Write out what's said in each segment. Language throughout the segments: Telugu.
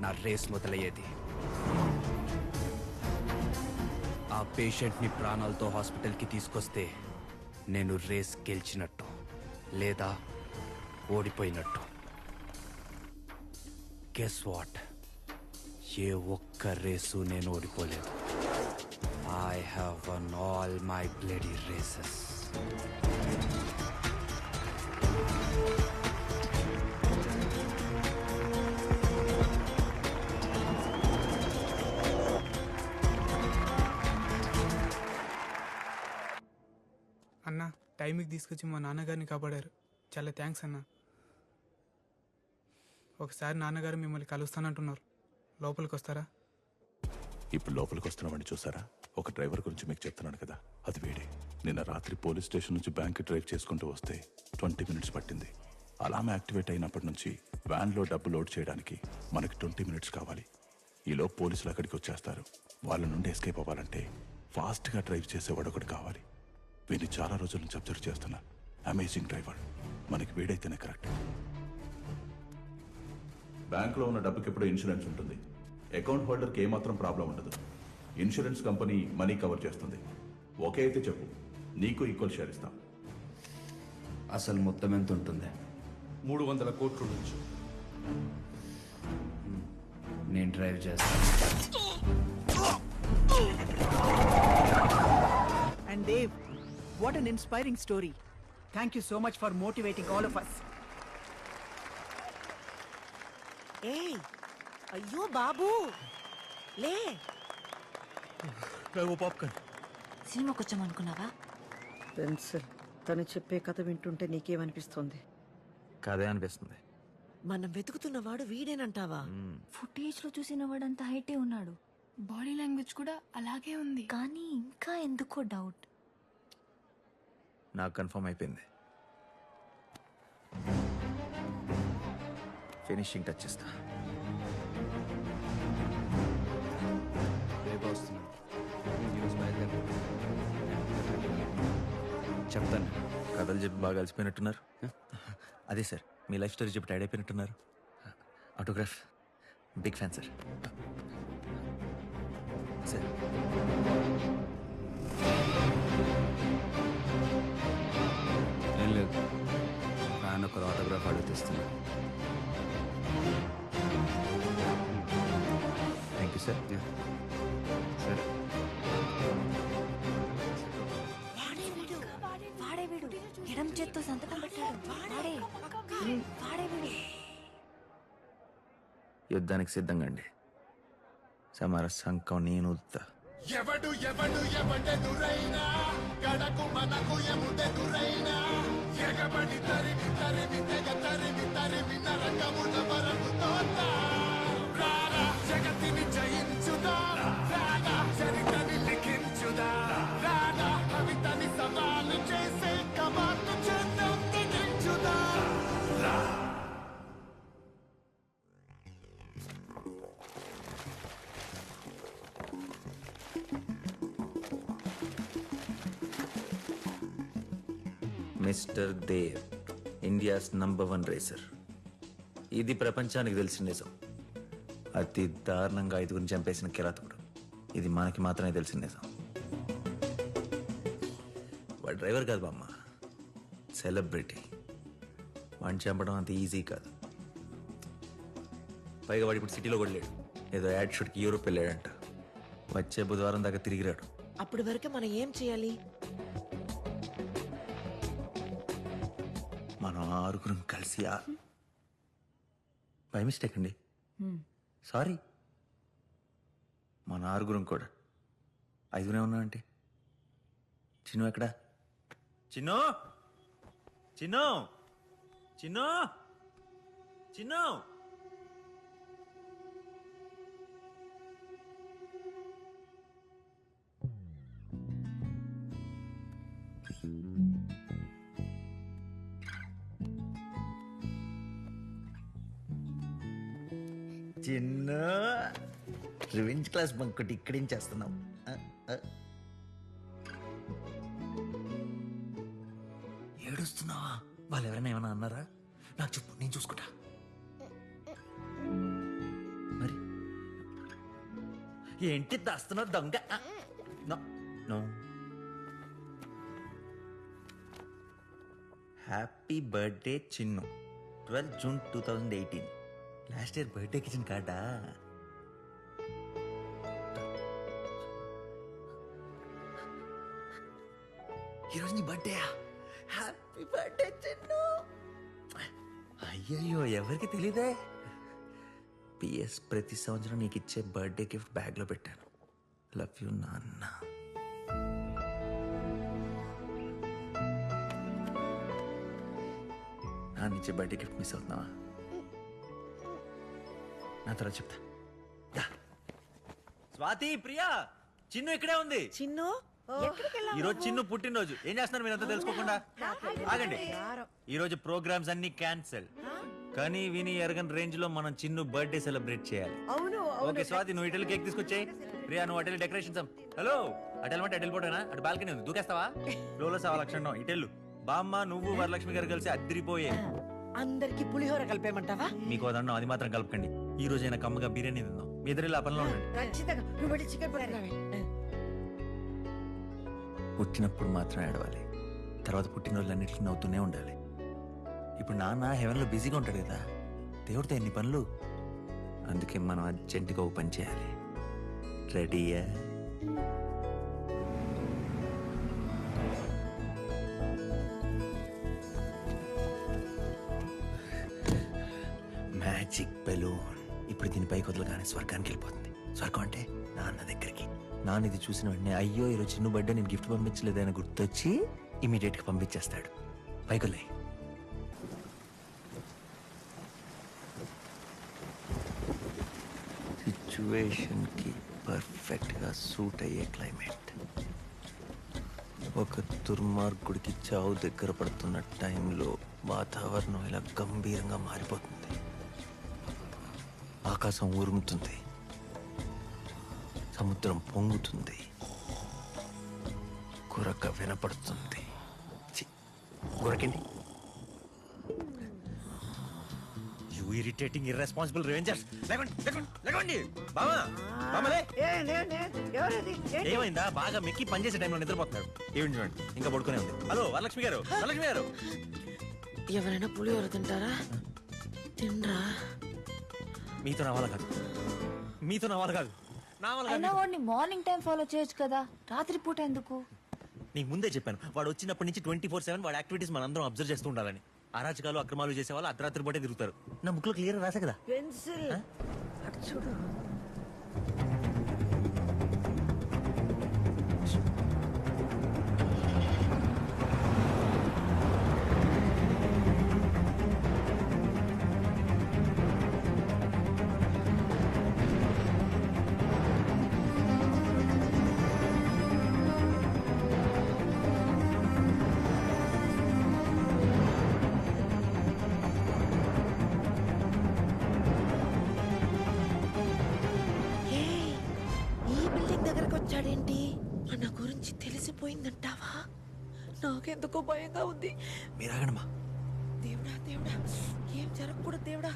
నా రేస్ మొదలయ్యేది. ఆ పేషెంట్ని ప్రాణాలతో హాస్పిటల్కి తీసుకొస్తే నేను రేస్ గెలిచినట్టు లేదా ఓడిపోయినట్టు. Guess what? ఏ ఒక్క రేసు నేను ఓడిపోలేదు. I have won all my bloody races. అన్న, టైంకి తీసుకొచ్చి మా నాన్నగారిని కాపాడారు. చాలా థ్యాంక్స్ అన్న. ఒకసారి నాన్నగారు మిమ్మల్ని కలుస్తానంటున్నారు. లోపలికి వస్తారా? ఇప్పుడు లోపలికి వస్తున్నామని చూసారా? ఒక డ్రైవర్ గురించి మీకు చెప్తున్నాను కదా, అది వేడే. నిన్న రాత్రి పోలీస్ స్టేషన్ నుంచి బ్యాంక్ డ్రైవ్ చేసుకుంటూ వస్తే 20 మినిట్స్ పట్టింది. అలారం యాక్టివేట్ అయినప్పటి నుంచి వ్యాన్లో డబ్బు లోడ్ చేయడానికి మనకి 20 మినిట్స్ కావాలి. ఈలో పోలీసులు అక్కడికి వచ్చేస్తారు. వాళ్ళ నుండి ఎస్కేప్ అవ్వాలంటే ఫాస్ట్గా డ్రైవ్ చేసేవాడు ఒకటి కావాలి. వీడిని చాలా రోజుల నుంచి అబ్జర్వ్ చేస్తున్నా. Amazing driver. మనకి వీడైతేనే కరెక్ట్. బ్యాంకులో ఉన్న డబ్బుకి ఎప్పుడు ఇన్సూరెన్స్ ఉంటుంది. అకౌంట్ హోల్డర్కి ఏమాత్రం ప్రాబ్లం ఉండదు. ఇన్సూరెన్స్ కంపెనీ మనీ కవర్ చేస్తుంది. ఓకే అయితే చెప్పు, నీకు ఈక్వల్ షేర్ ఇస్తాం. అసలు మొత్తం ఎంత ఉంటుంది? 300 కోట్ల నుంచి. నేను డ్రైవ్ చేస్తాను. And Dave, what an inspiring story. Thank you so much for motivating all of us. ఏయ్, అయ్యో బాబు, లే. పాప్కార్న్. సినిమాకి వచ్చామనుకున్నావా? పెన్సిల్, తను చెప్పే కథ వింటుంటే నీకేమనిపిస్తుంది? కదే అనిపిస్తుంది. మనం వెతుకుతున్నవాడు వీడేనంటావా? ఫుటేజ్ లో చూసిన వాడంత హైటే ఉన్నాడు. బాడీ లాంగ్వేజ్ కూడా అలాగే ఉంది. కానీ ఇంకా ఎందుకో డౌట్. నాకు కన్ఫర్మ్ అయిపోయింది. ఫినిషింగ్ టచ్ ఇస్తా. రేపు వస్తున్నాను. ఈరోజు బయలుదేరు. చెప్తాను. కథలు చెప్పి బాగా కలిసిపోయినట్టున్నారు. అదే సార్, మీ లైఫ్ స్టోరీ చెప్పి టైడ్ అయిపోయినట్టున్నారు. Autograph. Big fan sir. Sir ఏం లేదు, ఫ్యాన్ ఒకరు ఆటోగ్రాఫ్ అడుగుతున్నాను. Thank you sir. సరే. వాడే వీడు ఎడం చేత్తో సంతకం పెట్టాడు. వాడే వీడు. యుద్ధానికి సిద్ధంగా అండి. సమర సంకం నేను ఊదుతా. ఎవడు ఎవడెదురైనా గడకు మనకు ఎముడెదురైనా ఎగబడి తరిమి తరిమి తెగ తరిమి నరకముల వరకు తోతా. రారా జగతిని జయించుదా, రారా చరిత్రని లిఖించుదా, రారా కవితని సవాలు చేసే కమాండు చేద్దాం తెగించుదా. Mister Dev, India's #1 racer. ఇది ప్రపంచానికి తెలిసిన నిజం. అతి దారుణంగా 5గురిని చంపేసిన కిరాతకుడు. ఇది మనకి మాత్రమే తెలిసిన నిజం. వాడు డ్రైవర్ కాదు బామ్మ, సెలబ్రిటీ. వాడిని చంపడం అంత ఈజీ కాదు. పైగా వాడు ఇప్పుడు సిటీలో కూడా లేడు. ఏదో యాడ్ షూట్కి యూరోప్ వెళ్ళాడంట. వచ్చే బుధవారం దాకా తిరిగిరాడు. అప్పటి వరకు మనం ఏం చేయాలి? మనం 6గురం కలిసి బై మిస్టేక్ అండి, సారీ. మన 6గురం కూడా 5గురే ఉన్నామంటే. చిన్ను ఎక్కడా? చిన్ను చిన్ను చిన్ను చిన్ను. చిన్న రివెంజ్ క్లాస్ బంకొట్టి ఇక్కడేం చేస్తున్నావు? ఏడుస్తున్నావా? వాళ్ళు ఎవరైనా ఏమైనా అన్నారా? నాకు చెప్పు, నేను చూసుకుంటా. మరి ఏంటి దాస్తున్నా దొంగ no no happy birthday Chinnu 12 June 2018 last year బర్త్డేకి ఇచ్చిన కార్డా ఈరోజు నీ బర్త్డేయా హ్యాపీ బర్త్డే చిన్ను అయ్యయ్యో ఎవరికి తెలీదే పిఎస్ ప్రతి సంవత్సరం నీకు ఇచ్చే బర్త్డే గిఫ్ట్ బ్యాగ్లో పెట్టాను లవ్ యూ నాన్న నాన్నిచ్చే బర్త్డే గిఫ్ట్ మిస్ అవుతున్నావా నా తర్వాత చెప్తా దా. స్వాతి ప్రియా చిన్ను ఇక్కడే ఉంది చిన్ను ఎక్కడికి ఈ రోజు చిన్ను పుట్టినరోజు ఏం చేస్తున్నారు మీరంతా తెలుసుకోకుండా ఆగండి ఈ రోజు ప్రోగ్రామ్స్ అన్ని క్యాన్సిల్ కానీ విని ఎరగని రేంజ్ లో మనం చిన్ను బర్త్డే సెలబ్రేట్ చేయాలి అవును ఓకే స్వాతి నువ్వు ఇటల్ కేక్ తీసుకొచ్చాయి ప్రియా నువ్వు అటెల్ డెకరేషన్స్ హలో అటెల్ అంటే అటెల్ పోటేనా అటు బాల్కనీ ఉంది దూకేస్తావా లోలో సవా లక్షణం ఇటెల్లు బామ్మ నువ్వు వరలక్ష్మి గారు కలిసి అద్దరిపోయే అందరికి పులిహోర కలిపేమంటావా మీకు అదన్నా అది మాత్రం కలపకండి ఈ రోజైనా కమ్మగా బిర్యానీ తిందాం మీ ఇద్దరు ఆ పనిలో ఉండండి ఖచ్చితంగా నువ్వు వెళ్ళి చికెన్ పట్టుకురావే పుట్టినప్పుడు మాత్రం ఏడవాలి తర్వాత పుట్టినరోజులన్నిటికీ నవ్వుతూనే ఉండాలి ఇప్పుడు నాన్న హెవెన్లో బిజీగా ఉంటాడు కదా దేవుడితో ఎన్ని పనులు అందుకే మనం అర్జెంటుగా ఓ పని చేయాలి రెడీయా మ్యాజిక్ బెలూన్ ఇప్పుడు దీని పైకి వదలగానే స్వర్గానికి వెళ్ళిపోతుంది స్వర్గం అంటే నాన్న దగ్గరికి నాన్న ఇది చూసిన వెంటనే అయ్యో ఈరోజు చిన్న బర్త్డే నేను గిఫ్ట్ పంపించలేదని గుర్తొచ్చి ఇమీడియట్ గా పంపించేస్తాడు పైకొల్లే సిచ్యువేషన్ కి పర్ఫెక్ట్ గా సూట్ అయ్యే క్లైమేట్ ఒక దుర్మార్గుడికి చావు దగ్గర పడుతున్న టైంలో వాతావరణం ఇలా గంభీరంగా మారిపోతుంది ఆకాశం ఉరుముతుంది సముద్రం పొంగుతుంది గురక వినపడుతుంది గురకండి యు ఇరిటేటింగ్ ఇర్రెస్పాన్సిబుల్ రేంజర్స్ లేకండి బావా బామలే ఏమైందా బాగా మెక్కి పనిచేసే టైంలో నిద్రపోతున్నాడు ఏమిటి చూడండి ఇంకా పడుకునే ఉంది హలో వరలక్ష్మి గారు వరలక్ష్మి గారు ఎవరైనా పులిహోర తింటారా తినరా మీతో రావాలి కాదు మీతో రావాలి కాదు అయినా వాడిని మార్నింగ్ టైం ఫాలో చేయొచ్చు కదా రాత్రి పూట ఎందుకు నీకు ముందే చెప్పాను వాడు వచ్చినప్పటి నుంచి 24/7 వాడి యాక్టివిటీస్ మనందరం అబ్జర్వ్ చేస్తూ ఉండాలని అరాచకాలు అక్రమాలు చేసే వాళ్ళు అర్ధరాత్రి పూటే తిరుగుతారు నా బుక్ లో క్లియర్ రాసా కదా పెన్సిల్ అటు చూడు వచ్చాడేంటి మన గురించి తెలిసిపోయిందంటావా నాకెందుకో భయంగా ఉంది మీరాగణమా దేవుడా దేవుడా ఏం జరగకూడదు దేవుడా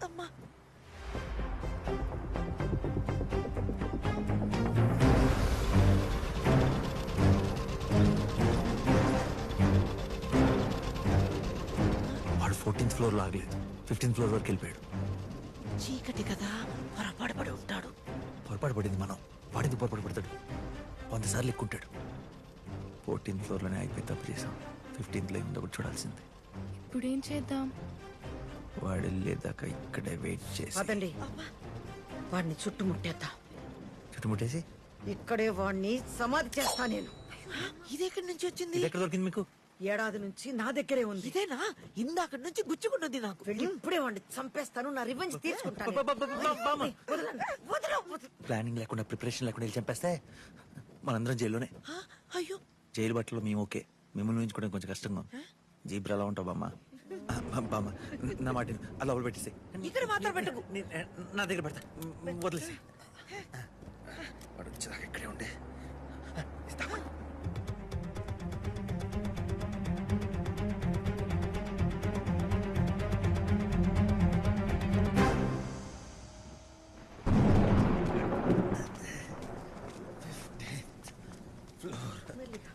అమ్మా వాడు 14th ఫ్లోర్ లో ఆగలేదు 15th ఫ్లోర్ వరకు వెళ్ళిపోయాడు చీకటి కదా పొరపాటుపడి ఉంటాడు పొరపాటు పడింది మనం వాడింది పొరపాటు పడతాడు 100 సార్లు ఎక్కుంటాడు 14th ఫ్లోర్ లోనే అయిపోయి తప్పు చేసాం 15th లో ఉందప్పుడు చూడాల్సింది ఇప్పుడు ఏం చేద్దాం వాడు వెళ్ళేదాకా ఇక్కడే వెయిట్ చేసి అదండి వాడిని చుట్టుముట్టేద్దాం చుట్టుముట్టేసి ఇక్కడే వాడిని సమాధి చేస్తా నేను ఇదెక్కడి నుంచి వచ్చింది ఇది ఎక్కడ దొరికింది మీకు ఏడాది నుంచి నా దగ్గరే ఉంది ఇదేనా ఇందాక నుంచి గుచ్చుకున్నది నాకు వెళ్ళి ఇప్పుడే వాడిని చంపేస్తాను నా రివెంజ్ తీసుకుంటాను ప్లానింగ్ లేకుండా ప్రిపరేషన్ లేకుండా వెళ్ళి చంపేస్తే మనందరం జైల్లోనే అయ్యో జైలు బట్టలు మేము ఓకే మిమ్మల్ని ఊహించుకోవడం కొంచెం కష్టంగా జీబ్రా ఎలా ఉంటావు బామ్మ బామ్మ నా మాట అలా లోపల పెట్టేసి ఇక్కడ మాత్రం పెట్టుకు నా దగ్గర పెడతా వదిలేసి వాడు వచ్చేదాకా ఇక్కడే ఉండే ఇస్తామా మెల్లిగా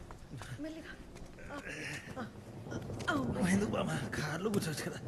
మెల్లిగా ఎందుకు బామ్మ కార్లో కూర్చోవచ్చు కదా